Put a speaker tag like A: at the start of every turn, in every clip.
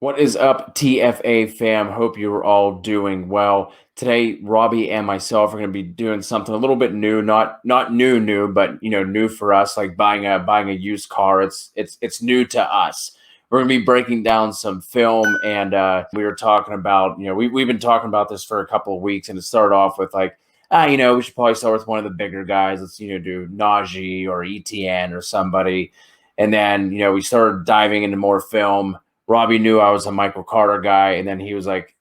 A: What is up, TFA fam? Hope you are all doing well. Today, Robbie and myself are going to be doing something a little bit new, not new, but new for us, like buying a used car. It's new to us. We're going to be breaking down some film, and we were talking about, we've been talking about this for a couple of weeks, and it started off with like, we should probably start with one of the bigger guys. Let's do Najee or ETN or somebody, and then we started diving into more film. Robbie knew I was a Michael Carter guy, and then he was like,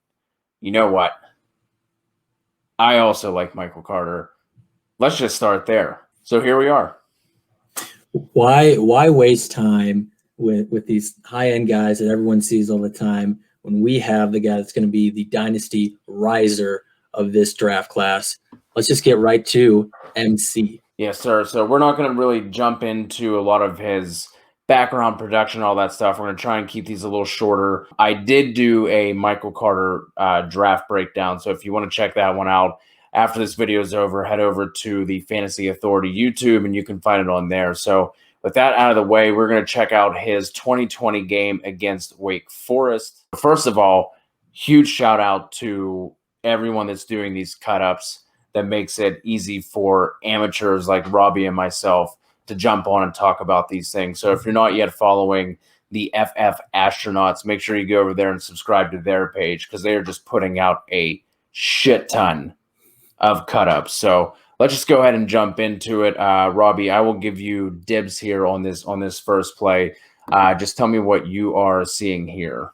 A: you know what? I also like Michael Carter. Let's just start there. So here we are.
B: Why waste time with these high-end guys that everyone sees all the time when we have the guy that's going to be the dynasty riser of this draft class? Let's just get right to MC.
A: Yes, sir. So we're not going to really jump into a lot of his background production, all that stuff. We're going to try and keep these a little shorter. I did do a Michael Carter draft breakdown. So if you want to check that one out after this video is over, head over to the Fantasy Authority YouTube and you can find it on there. So with that out of the way, we're going to check out his 2020 game against Wake Forest. First of all, huge shout out to everyone that's doing these cut-ups. That makes it easy for amateurs like Robbie and myself to jump on and talk about these things. So if you're not yet following the FF Astronauts, make sure you go over there and subscribe to their page because they are just putting out a shit ton of cut-ups. So let's just go ahead and jump into it. Robbie, I will give you dibs here on this first play. Just tell me what you are seeing here.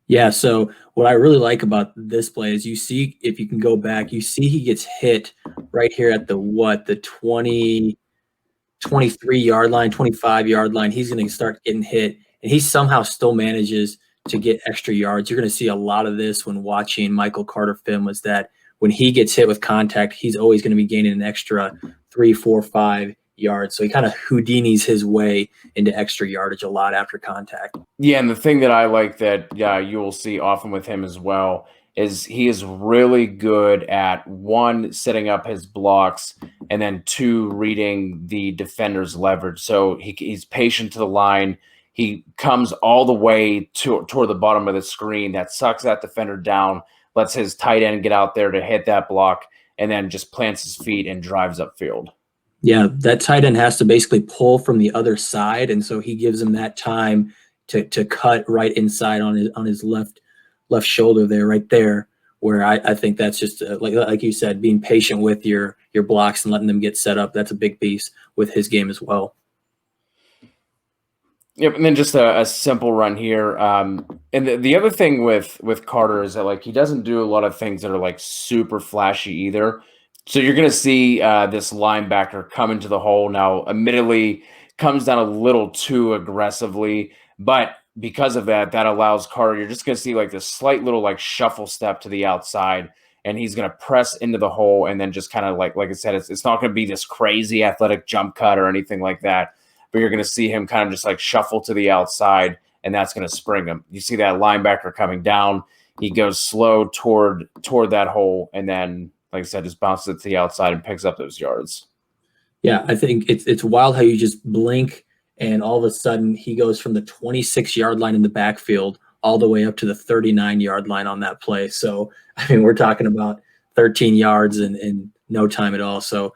B: Yeah, so what I really like about this play is you see, if you can go back, you see he gets hit right here at the 23-yard line, 25-yard line. He's going to start getting hit, and he somehow still manages to get extra yards. You're going to see a lot of this when watching Michael Carter film, is that when he gets hit with contact, he's always going to be gaining an extra 3, 4, 5 yards. So he kind of Houdini's his way into extra yardage a lot after contact.
A: Yeah, and the thing that I like that you will see often with him as well is he is really good at, one, setting up his blocks, and then two, reading the defender's leverage. So he's patient to the line. He comes all the way toward the bottom of the screen. That sucks that defender down, lets his tight end get out there to hit that block, and then just plants his feet and drives upfield.
B: Yeah, that tight end has to basically pull from the other side, and so he gives him that time to cut right inside on his left shoulder there, right there, where I think that's just like you said, being patient with your blocks and letting them get set up. That's a big piece with his game as well.
A: Yep, and then just a simple run here. And the other thing with Carter is that like he doesn't do a lot of things that are like super flashy either. So you're going to see this linebacker come into the hole. Now, admittedly, comes down a little too aggressively, but because of that allows Carter, you're just going to see like this slight little like shuffle step to the outside, and he's going to press into the hole and then just kind of like I said, it's not going to be this crazy athletic jump cut or anything like that, but you're going to see him kind of just like shuffle to the outside, and that's going to spring him. You see that linebacker coming down. He goes slow toward that hole, and then, like I said, just bounces it to the outside and picks up those yards.
B: Yeah, I think it's wild how you just blink and all of a sudden he goes from the 26-yard line in the backfield all the way up to the 39-yard line on that play. So, I mean, we're talking about 13 yards in no time at all. So,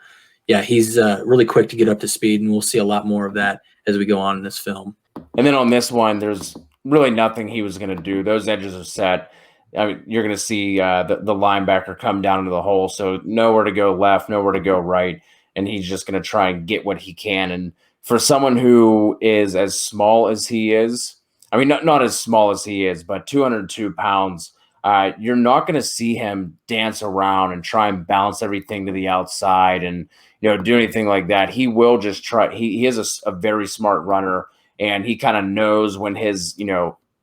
B: yeah, he's really quick to get up to speed, and we'll see a lot more of that as we go on in this film.
A: And then on this one, there's really nothing he was going to do. Those edges are set. I mean, you're going to see the linebacker come down into the hole, so nowhere to go left, nowhere to go right, and he's just going to try and get what he can. And for someone who is as small as he is, I mean, not as small as he is, but 202 pounds, you're not going to see him dance around and try and bounce everything to the outside and do anything like that. He will just try. He is a very smart runner, and he kind of knows when his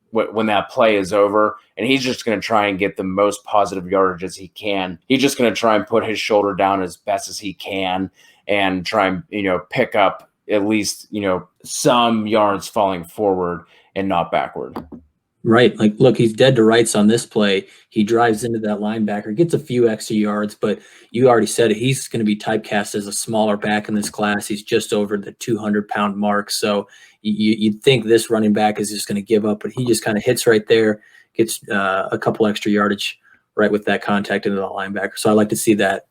A: when that play is over, and he's just going to try and get the most positive yardage as he can. He's just going to try and put his shoulder down as best as he can and try and, pick up at least, some yards falling forward and not backward.
B: Right. Like, look, he's dead to rights on this play. He drives into that linebacker, gets a few extra yards, but you already said it. He's going to be typecast as a smaller back in this class. He's just over the 200-pound mark. So you'd think this running back is just going to give up, but he just kind of hits right there, gets a couple extra yardage right with that contact into the linebacker. So I like to see that.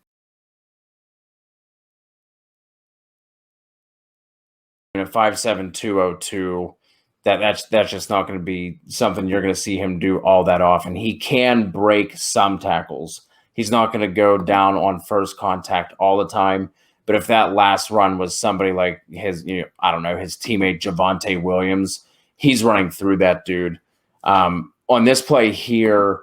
A: 5'7", 202. That's just not going to be something you're going to see him do all that often. He can break some tackles. He's not going to go down on first contact all the time. But if that last run was somebody like his, I don't know, his teammate Javonte Williams, he's running through that dude. On this play here,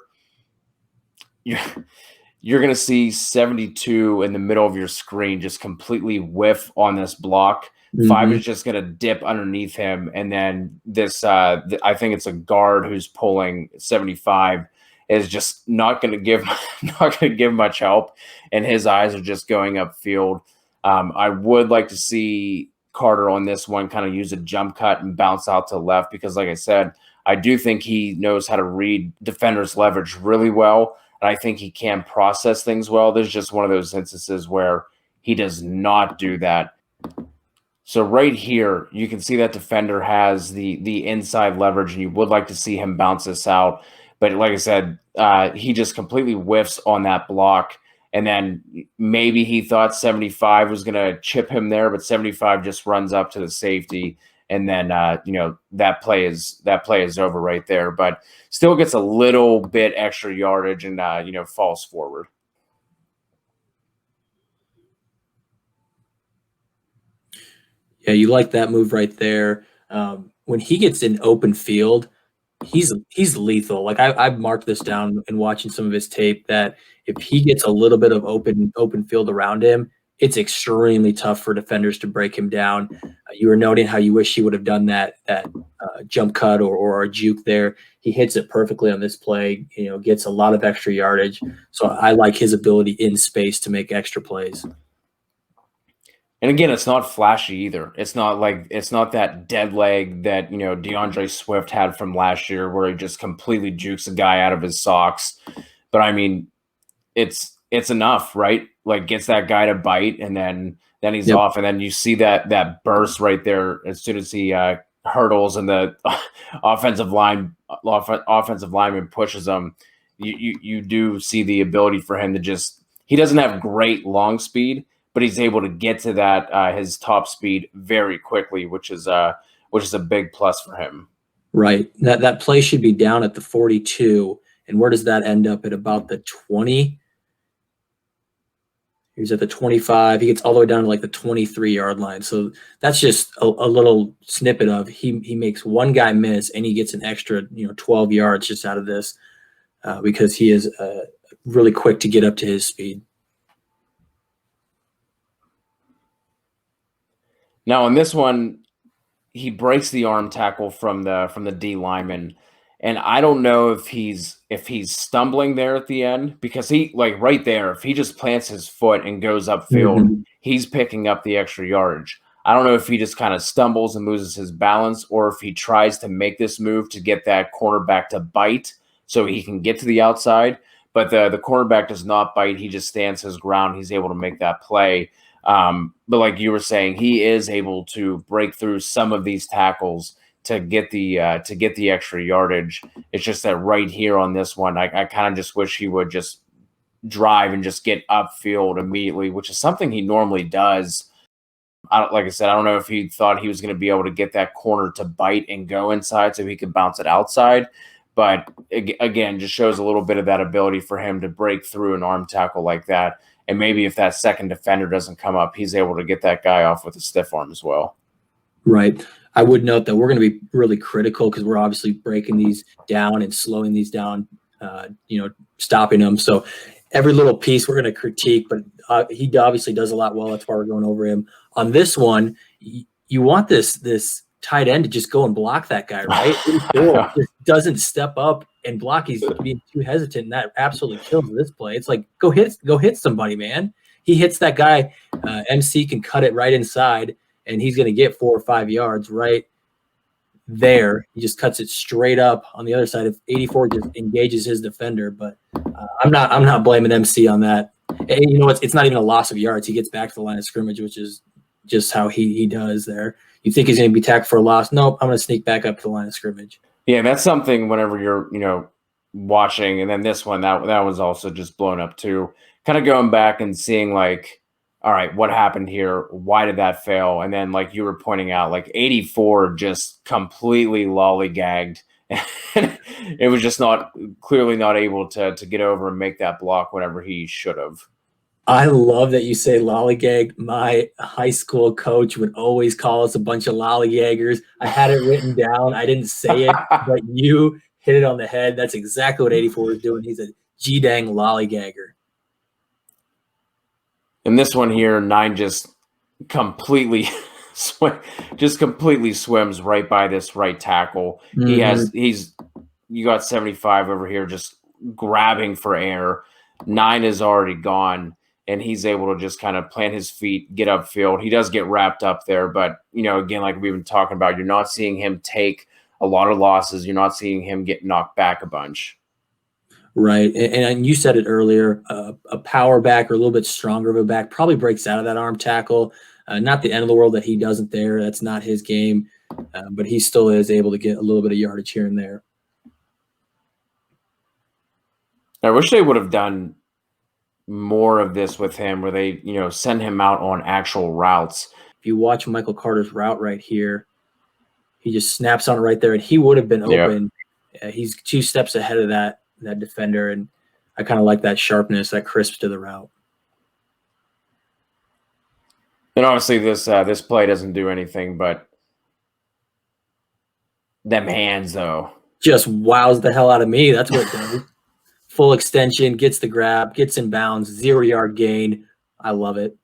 A: you're going to see 72 in the middle of your screen just completely whiff on this block. 5 is just going to dip underneath him, and then this I think it's a guard who's pulling 75 is just not going to give much help, and his eyes are just going upfield. I would like to see Carter on this one kind of use a jump cut and bounce out to the left, because like I said, I do think he knows how to read defenders' leverage really well, and I think he can process things well. There's just one of those instances where he does not do that. So right here, you can see that defender has the inside leverage, and you would like to see him bounce this out. But like I said, he just completely whiffs on that block. And then maybe he thought 75 was going to chip him there, but 75 just runs up to the safety. And then, that play is over right there. But still gets a little bit extra yardage and, falls forward.
B: Yeah, you like that move right there. When he gets in open field, he's lethal. Like I've marked this down in watching some of his tape, that if he gets a little bit of open field around him, it's extremely tough for defenders to break him down. You were noting how you wish he would have done that jump cut or a juke there. He hits it perfectly on this play. Gets a lot of extra yardage. So I like his ability in space to make extra plays.
A: And again, it's not flashy either. It's not that dead leg that, DeAndre Swift had from last year, where he just completely jukes a guy out of his socks. But I mean, it's enough, right? Like, gets that guy to bite, and then he's off. And then you see that burst right there as soon as he hurdles and the offensive lineman pushes him. You do see the ability for him to he doesn't have great long speed, but he's able to get to that his top speed very quickly, which is a big plus for him.
B: Right. That play should be down at the 42. And where does that end up? At about the 20? He's at the 25. He gets all the way down to like the 23-yard line. So that's just a little snippet of he makes one guy miss, and he gets an extra 12 yards just out of this because he is really quick to get up to his speed.
A: Now on this one, he breaks the arm tackle from the D lineman, and I don't know if he's stumbling there at the end, because he, like, right there, if he just plants his foot and goes upfield, he's picking up the extra yardage. I don't know if he just kind of stumbles and loses his balance, or if he tries to make this move to get that cornerback to bite so he can get to the outside. But the cornerback does not bite. He just stands his ground. He's able to make that play. But like you were saying, he is able to break through some of these tackles to get the extra yardage. It's just that right here on this one, I kind of just wish he would just drive and just get upfield immediately, which is something he normally does. Like I said, I don't know if he thought he was going to be able to get that corner to bite and go inside so he could bounce it outside. But again, just shows a little bit of that ability for him to break through an arm tackle like that. And maybe if that second defender doesn't come up, he's able to get that guy off with a stiff arm as well.
B: Right. I would note that we're going to be really critical, because we're obviously breaking these down and slowing these down, stopping them. So every little piece we're going to critique, but he obviously does a lot well. That's why we're going over him. On this one, you want this tight end to just go and block that guy, right? Just doesn't step up and block. He's being too hesitant, and that absolutely kills this play. It's like, go hit somebody, man. He hits that guy. MC can cut it right inside, and he's going to get 4 or 5 yards right there. He just cuts it straight up on the other side. If 84 just engages his defender, but I'm not blaming MC on that. And, you know, it's not even a loss of yards. He gets back to the line of scrimmage, which is just how he does there. You think he's going to be tackled for a loss? Nope, I'm going to sneak back up to the line of scrimmage.
A: Yeah, that's something whenever you're, watching, and then this one, that was also just blown up too. Kind of going back and seeing like, all right, what happened here? Why did that fail? And then like you were pointing out, like 84 just completely lollygagged. It was just clearly not able to get over and make that block whenever he should have.
B: I love that you say lollygag. My high school coach would always call us a bunch of lollygaggers. I had it written down. I didn't say it, but you hit it on the head. That's exactly what 84 is doing. He's a G-dang lollygagger.
A: And this one here, 9 just completely swims right by this right tackle.
B: Mm-hmm.
A: You got 75 over here just grabbing for air. 9 is already gone, and he's able to just kind of plant his feet, get upfield. He does get wrapped up there, but, again, like we've been talking about, you're not seeing him take a lot of losses. You're not seeing him get knocked back a bunch.
B: Right. And you said it earlier, a power back or a little bit stronger of a back probably breaks out of that arm tackle. Not the end of the world that he doesn't there. That's not his game, but he still is able to get a little bit of yardage here and there.
A: I wish they would have done more of this with him where they, send him out on actual routes.
B: If you watch Michael Carter's route right here, he just snaps on it right there, and he would have been open. Yep. He's 2 steps ahead of that defender, and I kind of like that sharpness, that crisp to the route.
A: And obviously this play doesn't do anything, but them hands, though.
B: Just wows the hell out of me. That's what it does. Full extension, gets the grab, gets in bounds, 0-yard gain. I love it.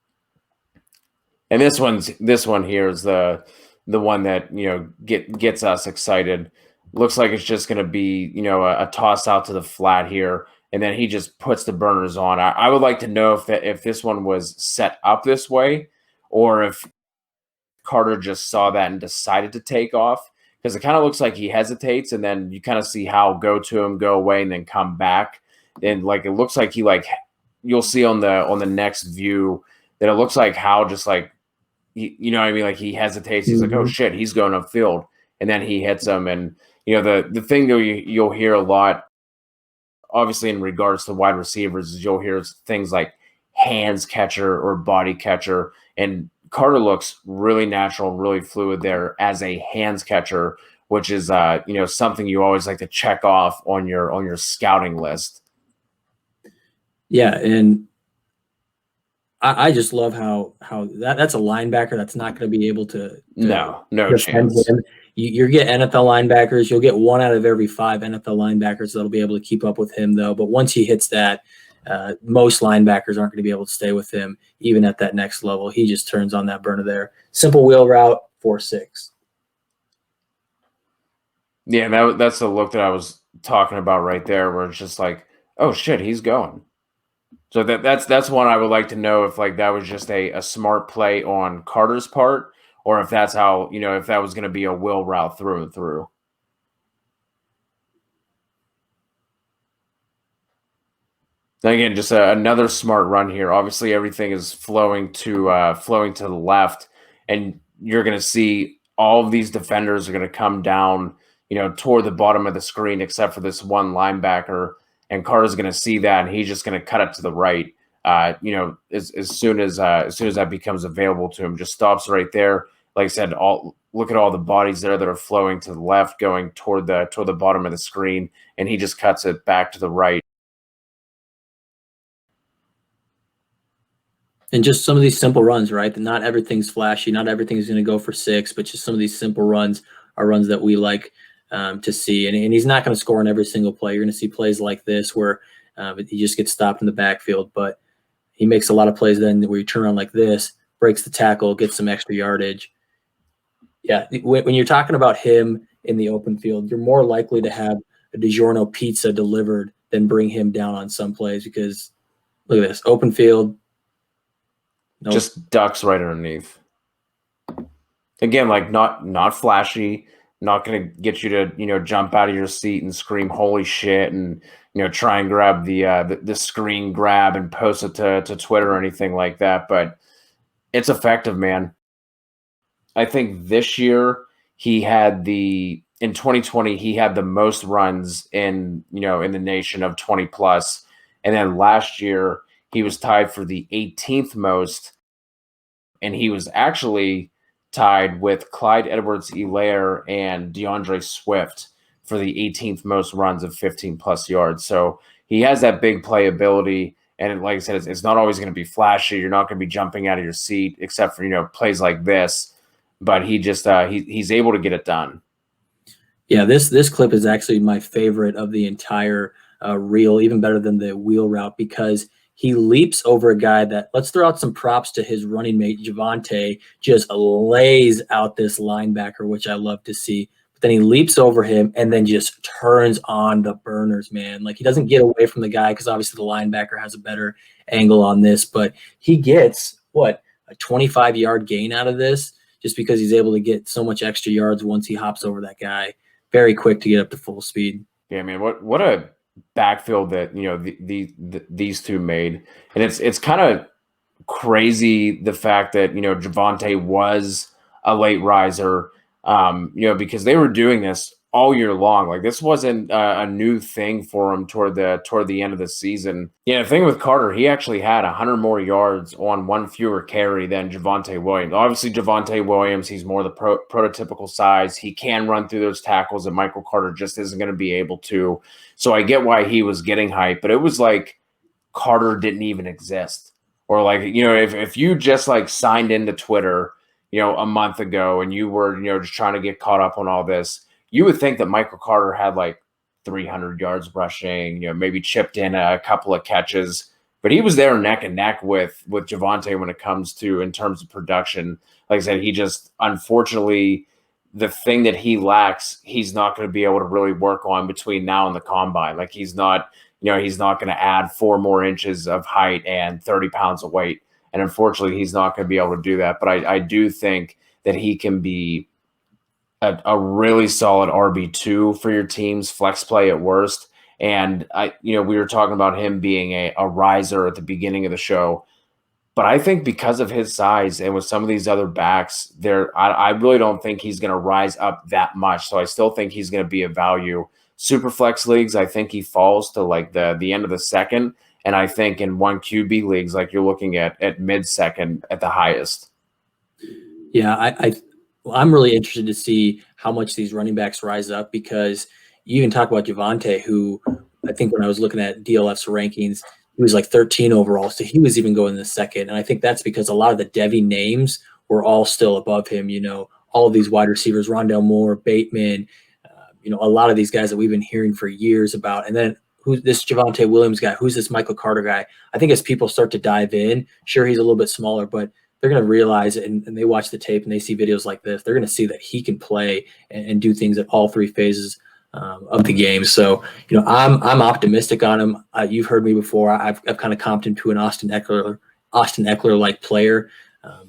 A: And this one here is the one that, gets us excited. Looks like it's just going to be, a toss out to the flat here, and then he just puts the burners on. I would like to know if this one was set up this way, or if Carter just saw that and decided to take off, because it kind of looks like he hesitates, and then you kind of see Hal go to him, go away, and then come back. And like it looks like you'll see on the next view that it looks like Hal just like, you know what I mean? Like he hesitates. He's like, oh shit, he's going upfield, and then he hits him. And the thing that you'll hear a lot, obviously in regards to wide receivers, is you'll hear things like hands catcher or body catcher, and Carter looks really natural, really fluid there as a hands catcher, which is something you always like to check off on your scouting list.
B: Yeah, and I just love how that's a linebacker that's not going to be able to
A: no chance.
B: Him. You get NFL linebackers. You'll get 1 out of every 5 NFL linebackers that'll be able to keep up with him, though. But once he hits that, most linebackers aren't going to be able to stay with him, even at that next level. He just turns on that burner there. Simple wheel route, 4-6.
A: Yeah, that's the look that I was talking about right there, where it's just like, oh shit, he's going. So that's one I would like to know if like that was just a smart play on Carter's part, or if that's how, if that was going to be a will route through and through. Again, just another smart run here. Obviously, everything is flowing to the left, and you're going to see all of these defenders are going to come down, toward the bottom of the screen, except for this one linebacker. And Carter's going to see that, and he's just going to cut it to the right. As soon as that becomes available to him, just stops right there. Like I said, look at all the bodies there that are flowing to the left, going toward the bottom of the screen, and he just cuts it back to the right.
B: And just some of these simple runs, right? Not everything's flashy. Not everything's going to go for 6, but just some of these simple runs are runs that we like to see. And he's not going to score on every single play. You're going to see plays like this where he just gets stopped in the backfield, but he makes a lot of plays then where you turn around like this, breaks the tackle, gets some extra yardage. Yeah, when you're talking about him in the open field, you're more likely to have a DiGiorno pizza delivered than bring him down on some plays, because look at this, open field.
A: Nope. Just ducks right underneath. Again, like not flashy, Not going to get you to, jump out of your seat and scream "Holy shit!" and try and grab the screen grab and post it to Twitter or anything like that. But it's effective, man. I think this year in 2020 he had the most runs in the nation of 20 plus, and then last year he was tied for the 18th most, and he was actually tied with Clyde Edwards-Helaire and DeAndre Swift for the 18th most runs of 15 plus yards. So he has that big playability. And like I said, it's not always going to be flashy. You're not going to be jumping out of your seat, except for plays like this. But he's able to get it done.
B: Yeah, this clip is actually my favorite of the entire reel, even better than the wheel route, because he leaps over a guy that, let's throw out some props to his running mate, Javonte, just lays out this linebacker, which I love to see. But then he leaps over him and then just turns on the burners, man. Like, he doesn't get away from the guy because obviously the linebacker has a better angle on this, but he gets, a 25-yard gain out of this just because he's able to get so much extra yards once he hops over that guy. Very quick to get up to full speed.
A: Yeah, man. What a backfield that these two made, and it's kind of crazy the fact that Javonte was a late riser, because they were doing this all year long. Like, this wasn't a new thing for him toward the end of the season. Yeah, the thing with Carter, he actually had 100 more yards on one fewer carry than Javonte Williams. Obviously, Javonte Williams, he's more the prototypical size. He can run through those tackles that Michael Carter just isn't going to be able to. So I get why he was getting hype, but it was like Carter didn't even exist. Or like, if you just like signed into Twitter, a month ago and you were, just trying to get caught up on all this, you would think that Michael Carter had like 300 yards rushing, maybe chipped in a couple of catches, but he was there neck and neck with Javonte when it comes to, in terms of production. Like I said, he just, unfortunately, the thing that he lacks, he's not going to be able to really work on between now and the combine. Like, he's not going to add 4 more inches of height and 30 pounds of weight. And unfortunately, he's not going to be able to do that. But I do think that he can be a really solid RB2 for your team's flex play at worst. And we were talking about him being a riser at the beginning of the show. But I think because of his size and with some of these other backs, I really don't think he's going to rise up that much. So I still think he's going to be a value. Super flex leagues, I think he falls to like the end of the second. And I think in 1 QB leagues, like, you're looking at mid-second at the highest.
B: Yeah, I'm really interested to see how much these running backs rise up, because you even talk about Javonte, who I think when I was looking at DLF's rankings, he was like 13 overall. So he was even going in the second. And I think that's because a lot of the Devy names were all still above him. All of these wide receivers, Rondell Moore, Bateman, a lot of these guys that we've been hearing for years about. And then who's this Javonte Williams guy? Who's this Michael Carter guy? I think as people start to dive in, sure, he's a little bit smaller, but they're going to realize it, and they watch the tape and they see videos like this. They're going to see that he can play and do things at all 3 phases of the game. So, I'm optimistic on him. You've heard me before. I've kind of comped him to an Austin Eckler like player.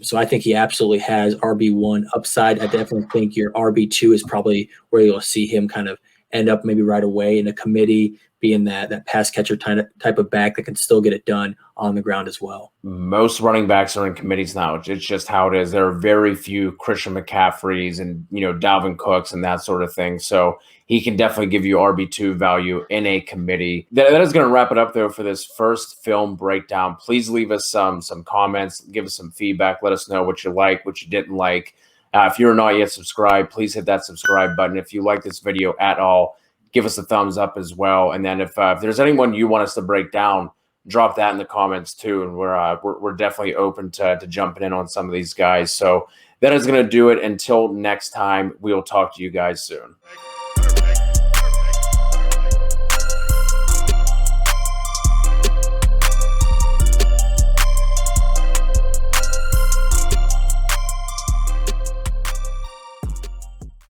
B: So I think he absolutely has RB1 upside. I definitely think your RB2 is probably where you'll see him kind of end up maybe right away in a committee, being that pass catcher type of back that can still get it done on the ground as well.
A: Most running backs are in committees now. It's just how it is. There are very few Christian McCaffreys and, Dalvin Cooks and that sort of thing. So he can definitely give you RB2 value in a committee. That is going to wrap it up, though, for this first film breakdown. Please leave us some comments, give us some feedback. Let us know what you like, what you didn't like. If you're not yet subscribed, please hit that subscribe button. If you like this video at all, give us a thumbs up as well. And then if there's anyone you want us to break down, drop that in the comments too. And we're definitely open to jumping in on some of these guys. So that is going to do it. Until next time, we'll talk to you guys soon.